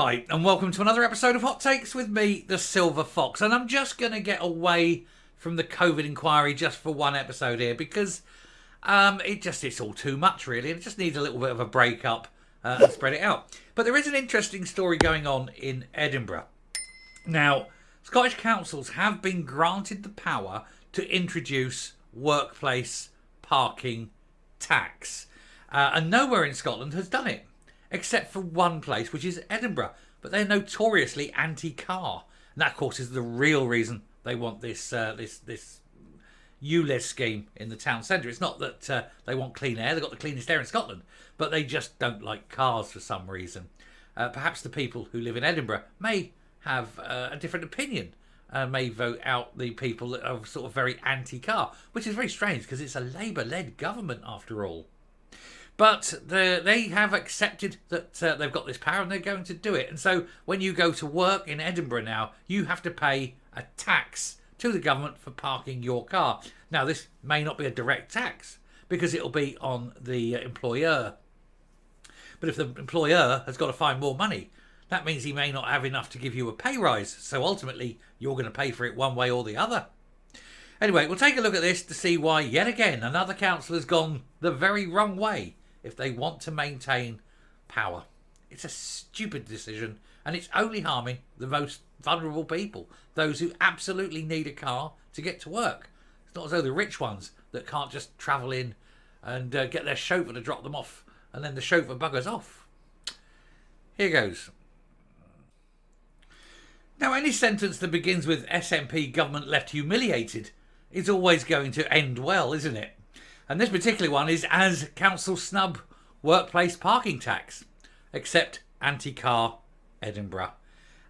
Hi, and welcome to another episode of Hot Takes with me, the Silver Fox. And I'm just going to get away from the COVID inquiry just for one episode here because it's all too much, really. And it just needs a little bit of a break up and spread it out. But there is an interesting story going on in Edinburgh. Now, Scottish councils have been granted the power to introduce workplace parking tax. And nowhere in Scotland has done it, except for one place, which is Edinburgh. But they're notoriously anti-car. And that, of course, is the real reason they want this ULEZ scheme in the town centre. It's not that they want clean air. They've got the cleanest air in Scotland. But they just don't like cars for some reason. Perhaps the people who live in Edinburgh may have a different opinion. May vote out the people that are sort of very anti-car. Which is very strange because it's a Labour-led government after all. But they have accepted that they've got this power and they're going to do it. And so when you go to work in Edinburgh now, you have to pay a tax to the government for parking your car. Now, this may not be a direct tax because it'll be on the employer. But if the employer has got to find more money, that means he may not have enough to give you a pay rise. So ultimately, you're going to pay for it one way or the other. Anyway, we'll take a look at this to see why, yet again, another council has gone the very wrong way if they want to maintain power. It's a stupid decision, and it's only harming the most vulnerable people, those who absolutely need a car to get to work. It's not as though the rich ones that can't just travel in and get their chauffeur to drop them off, and then the chauffeur buggers off. Here goes. Now, any sentence that begins with SNP government left humiliated is always going to end well, isn't it? And this particular one is as council snub workplace parking tax, except anti-car Edinburgh.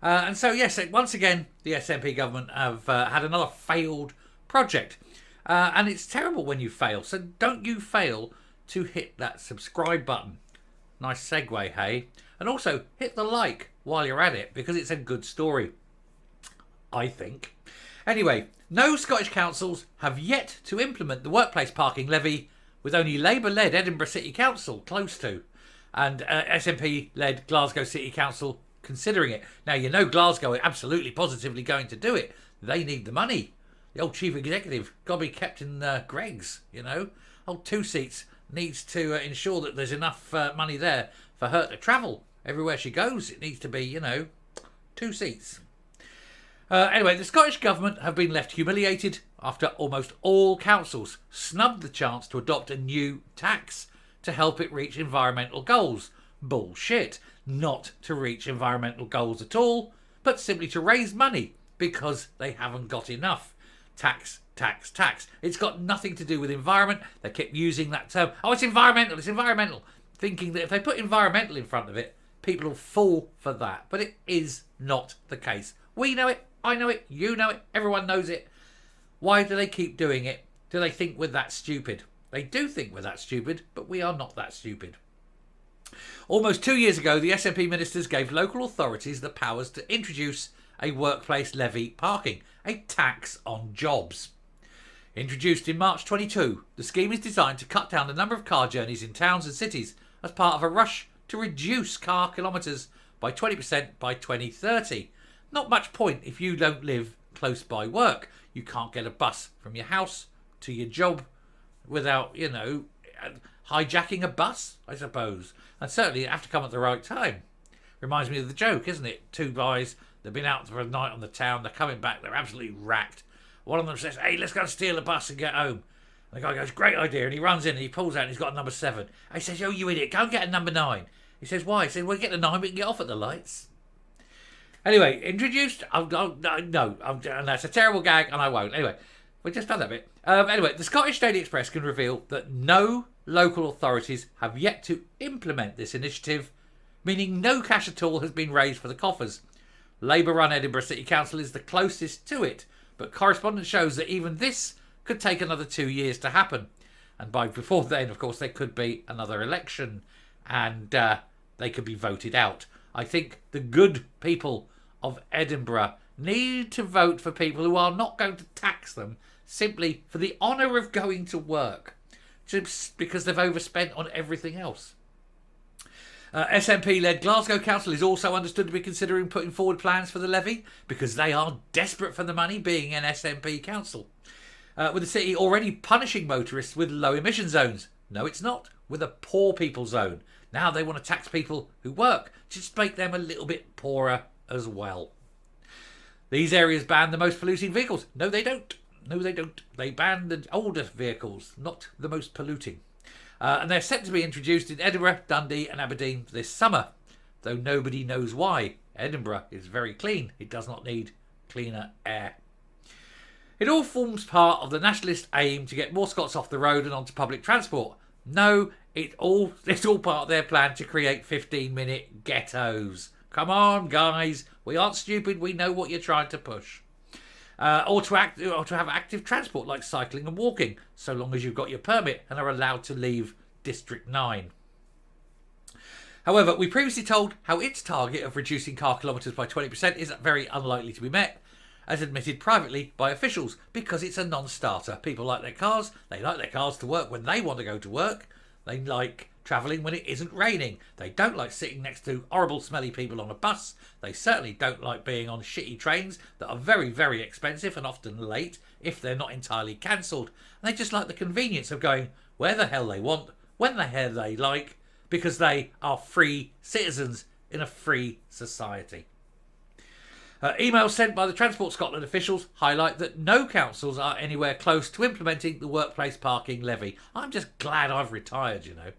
And so, yes, once again, the SNP government have had another failed project. And it's terrible when you fail. So don't you fail to hit that subscribe button. Nice segue, hey? And also hit the like while you're at it, because it's a good story, I think. Anyway, no Scottish councils have yet to implement the workplace parking levy, with only Labour-led Edinburgh City Council close to, and SNP-led Glasgow City Council considering it. Now, you know Glasgow are absolutely positively going to do it. They need the money. The old chief executive got to be kept in Greg's, you know. Old two seats needs to ensure that there's enough money there for her to travel. Everywhere she goes, it needs to be, you know, two seats. Anyway, the Scottish Government have been left humiliated after almost all councils snubbed the chance to adopt a new tax to help it reach environmental goals. Bullshit. Not to reach environmental goals at all, but simply to raise money because they haven't got enough. Tax, tax, tax. It's got nothing to do with environment. They keep using that term. Oh, it's environmental. Thinking that if they put environmental in front of it, people will fall for that. But it is not the case. We know it. I know it, you know it, everyone knows it. Why do they keep doing it? Do they think we're that stupid? They do think we're that stupid, but we are not that stupid. Almost 2 years ago, the SNP ministers gave local authorities the powers to introduce a workplace levy parking, a tax on jobs. Introduced in March 22, the scheme is designed to cut down the number of car journeys in towns and cities as part of a rush to reduce car kilometres by 20% by 2030. Not much point if you don't live close by work. You can't get a bus from your house to your job without, you know, hijacking a bus, I suppose. And certainly you have to come at the right time. Reminds me of the joke, isn't it? Two guys, they've been out for a night on the town, they're coming back, they're absolutely racked. One of them says, hey, let's go and steal a bus and get home. And the guy goes, great idea. And he runs in and he pulls out and he's got a number 7. And he says, oh, you idiot, go and get a number 9. He says, why? He says, well, get the 9, we can get off at the lights. Anyway, introduced. No, and that's a terrible gag, and I won't. Anyway, we just done that bit. Anyway, the Scottish Daily Express can reveal that no local authorities have yet to implement this initiative, meaning no cash at all has been raised for the coffers. Labour-run Edinburgh City Council is the closest to it, but correspondence shows that even this could take another 2 years to happen. And before then, of course, there could be another election, and they could be voted out. I think the good people of Edinburgh need to vote for people who are not going to tax them simply for the honour of going to work, just because they've overspent on everything else. SNP-led Glasgow Council is also understood to be considering putting forward plans for the levy because they are desperate for the money, being an SNP council. With the city already punishing motorists with low emission zones. No, it's not. With a poor people zone. Now they want to tax people who work, just make them a little bit poorer as well. These areas ban the most polluting vehicles. No, they don't. No, they don't. They ban the older vehicles, not the most polluting. And they're set to be introduced in Edinburgh, Dundee and Aberdeen this summer, though nobody knows why. Edinburgh is very clean. It does not need cleaner air. It all forms part of the nationalist aim to get more Scots off the road and onto public transport. No, it's all part of their plan to create 15-minute ghettos. Come on, guys. We aren't stupid. We know what you're trying to push. Or to have active transport like cycling and walking, so long as you've got your permit and are allowed to leave District 9. However, we previously told how its target of reducing car kilometres by 20% is very unlikely to be met, as admitted privately by officials, because it's a non-starter. People like their cars. They like their cars to work when they want to go to work. They like travelling when it isn't raining. They don't like sitting next to horrible smelly people on a bus. They certainly don't like being on shitty trains that are very, very expensive and often late if they're not entirely cancelled. And they just like the convenience of going where the hell they want, when the hell they like, because they are free citizens in a free society. Emails sent by the Transport Scotland officials highlight that no councils are anywhere close to implementing the workplace parking levy. I'm just glad I've retired, you know.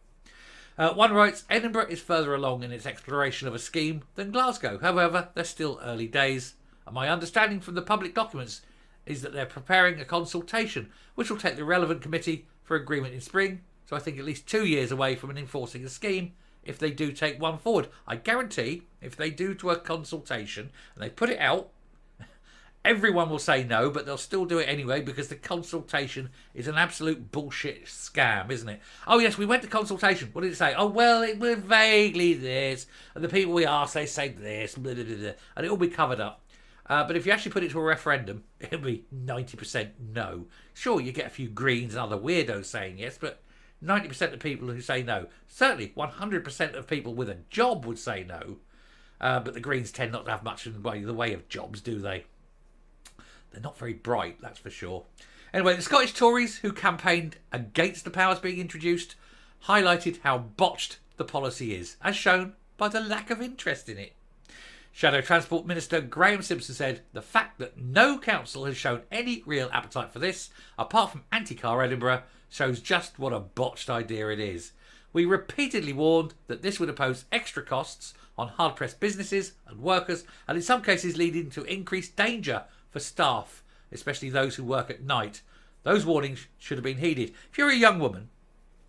One writes, Edinburgh is further along in its exploration of a scheme than Glasgow. However, they're still early days. And my understanding from the public documents is that they're preparing a consultation, which will take the relevant committee for agreement in spring. So I think at least 2 years away from enforcing a scheme, if they do take one forward. I guarantee if they do a consultation and they put it out, everyone will say no, but they'll still do it anyway because the consultation is an absolute bullshit scam, isn't it? Oh yes, we went to consultation. What did it say? Oh well, it was vaguely this, and the people we asked, they say this, blah, blah, blah, blah, and it'll be covered up. But if you actually put it to a referendum, it'll be 90% no. Sure, you get a few Greens and other weirdos saying yes, but 90% of people who say no, certainly 100% of people with a job would say no. But the Greens tend not to have much in the way of jobs, do they? They're not very bright, that's for sure. Anyway, the Scottish Tories, who campaigned against the powers being introduced, highlighted how botched the policy is, as shown by the lack of interest in it. Shadow Transport Minister Graham Simpson said, the fact that no council has shown any real appetite for this, apart from Anti-Car Edinburgh, shows just what a botched idea it is. We repeatedly warned that this would impose extra costs on hard-pressed businesses and workers, and in some cases leading to increased danger for staff, especially those who work at night. Those warnings should have been heeded. If you're a young woman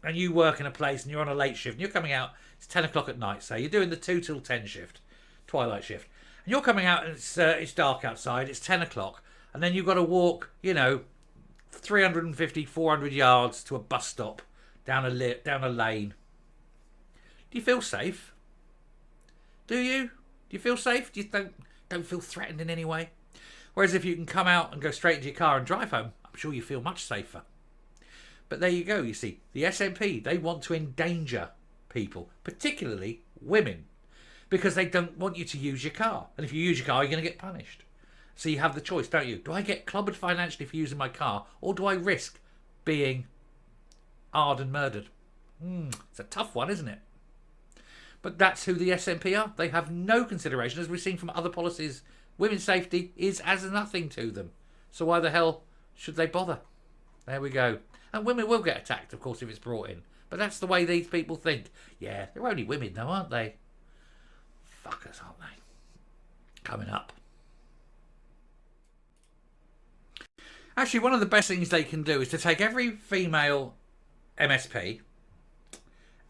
and you work in a place and you're on a late shift and you're coming out, it's 10 o'clock at night, say, you're doing the 2 till 10 shift, twilight shift, and you're coming out and it's dark outside, it's 10 o'clock, and then you've got to walk, 350, 400 yards to a bus stop down a lane. Do you feel safe? Do you? Do you feel safe? Do you don't feel threatened in any way? Whereas if you can come out and go straight into your car and drive home, I'm sure you feel much safer. But there you go, you see. The SNP, they want to endanger people, particularly women, because they don't want you to use your car. And if you use your car, you're going to get punished. So you have the choice, don't you? Do I get clobbered financially for using my car, or do I risk being hard and murdered? It's a tough one, isn't it? But that's who the SNP are. They have no consideration, as we've seen from other policies. Women's safety is as nothing to them. So why the hell should they bother? There we go. And women will get attacked, of course, if it's brought in. But that's the way these people think. Yeah, they're only women, though, aren't they? Fuckers, aren't they? Coming up. Actually, one of the best things they can do is to take every female MSP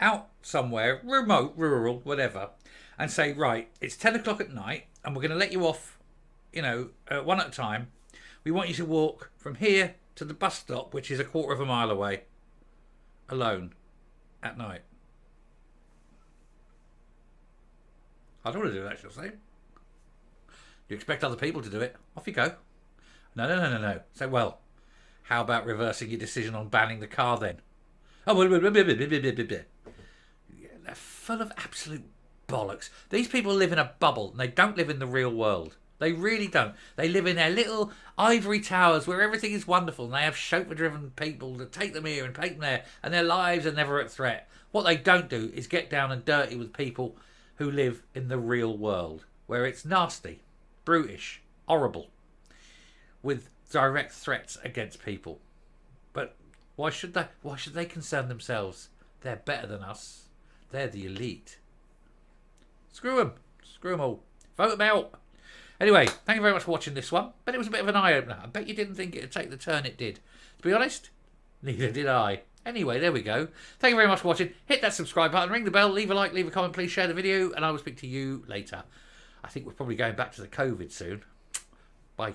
out somewhere, remote, rural, whatever, and say, right, it's 10 o'clock at night, and we're going to let you off, one at a time. We want you to walk from here to the bus stop, which is a quarter of a mile away, alone, at night. I don't want to do that, she'll say. You expect other people to do it. Off you go. No. So, well, how about reversing your decision on banning the car then? Oh, They're full of absolute bollocks. These people live in a bubble and they don't live in the real world. They really don't. They live in their little ivory towers where everything is wonderful and they have chauffeur-driven people that take them here and take them there and their lives are never at threat. What they don't do is get down and dirty with people who live in the real world where it's nasty, brutish, horrible, with direct threats against people. But why should they? Why should they concern themselves? They're better than us. They're the elite. Screw them. Screw them all. Vote them out. Anyway, thank you very much for watching this one. But it was a bit of an eye-opener. I bet you didn't think it would take the turn it did. To be honest, neither did I. Anyway, there we go. Thank you very much for watching. Hit that subscribe button, ring the bell, leave a like, leave a comment, please share the video, and I will speak to you later. I think we're probably going back to the COVID soon. Bye.